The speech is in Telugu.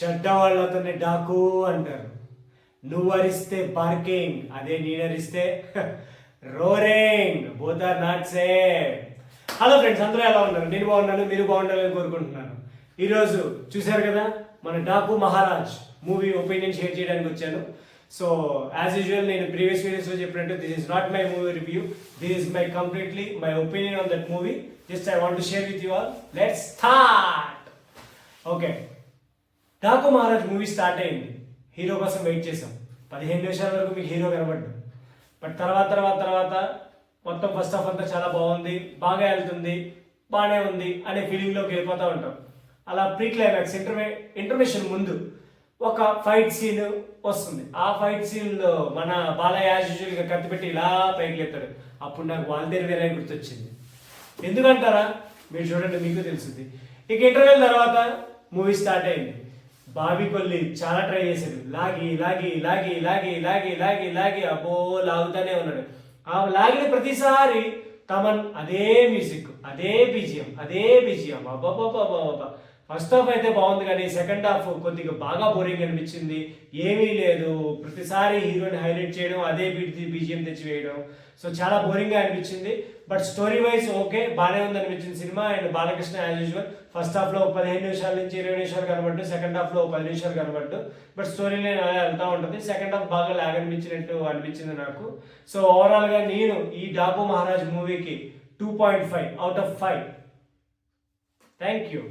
చెడ్డవాళ్ళు అతన్ని డాకు అంటారు. నువ్వు అరిస్తే పార్కింగ్, అదే నేనరిస్తే roaring. Both are not same. Hello friends, అందరూ ఎలా ఉన్నారు? నేను బాగున్నాను, మీరు బాగుండాలని కోరుకుంటున్నాను. ఈరోజు చూశారు కదా, మన Daaku Maharaj movie opinion share చేయడానికి వచ్చాను. సో యాజ్ యూజువల్ నేను ప్రీవియస్ వీడియోస్లో చెప్పినట్టు this is not my movie review, this is my completely my opinion on that movie. Just I want to share with you all. Let's start. Okay, Daaku Maharaj movie start అయింది. హీరో కోసం వెయిట్ చేసాం. 15 నిమిషాల వరకు మీకు హీరో కనబడ్డు. బట్ తర్వాత మొత్తం ఫస్ట్ హాఫ్ అంతా చాలా బాగుంది, బాగా వెళ్తుంది, బాగానే ఉంది అనే ఫీలింగ్లోకి వెళ్ళిపోతూ ఉంటాం. అలా ప్రీ క్లైమాక్స్ ఇంటర్మిషన్ ముందు ఒక ఫైట్ సీన్ వస్తుంది. ఆ ఫైట్ సీన్లో మన బాలయ్య యాజ్ యూజువల్గా కత్తి పెట్టి ఇలా పైకి లేపుతాడు. అప్పుడు నాకు వాల్తేరు వేరే గుర్తొచ్చింది. ఎందుకంటారా? మీరు చూడండి, మీకు తెలుస్తుంది. ఇక ఇంటర్వెల్ తర్వాత మూవీ స్టార్ట్ అయింది. బాబీ కొల్లి చాలా ట్రై చేశాడు. లాగి లాగి లాగి లాగి లాగి లాగి లాగి అబ్బో లాగుతానే ఉన్నాడు. ఆ లాగిన ప్రతిసారి తమన్ అదే మ్యూజిక్, అదే బీజిఎం అబ్బాబాబాబా. ఫస్ట్ హాఫ్ అయితే బాగుంది, కానీ సెకండ్ హాఫ్ కొద్దిగా బాగా బోరింగ్ అనిపించింది. ఏమీ లేదు, ప్రతిసారి హీరోని హైలైట్ చేయడం, అదే బీజిఎం తెచ్చి వేయడం. సో చాలా బోరింగ్గా అనిపించింది. బట్ స్టోరీ వైజ్ ఓకే, బాగానే ఉంది అనిపించింది cinema. And Balakrishna as usual first హాఫ్లో 15 నిమిషాల నుంచి 20 నిమిషాలు కనబడ్డు, సెకండ్ హాఫ్లో 10 నిమిషాలు కనబడ్డు. బట్ స్టోరీ లైన్ అలా వెళ్తూ ఉంటుంది. సెకండ్ హాఫ్ బాగా లాగ్ అనిపించినట్టు అనిపించింది నాకు. సో ఓవరాల్గా నేను ఈ డాకు మహారాజ్ మూవీకి 2.5 out of 5. Thank you.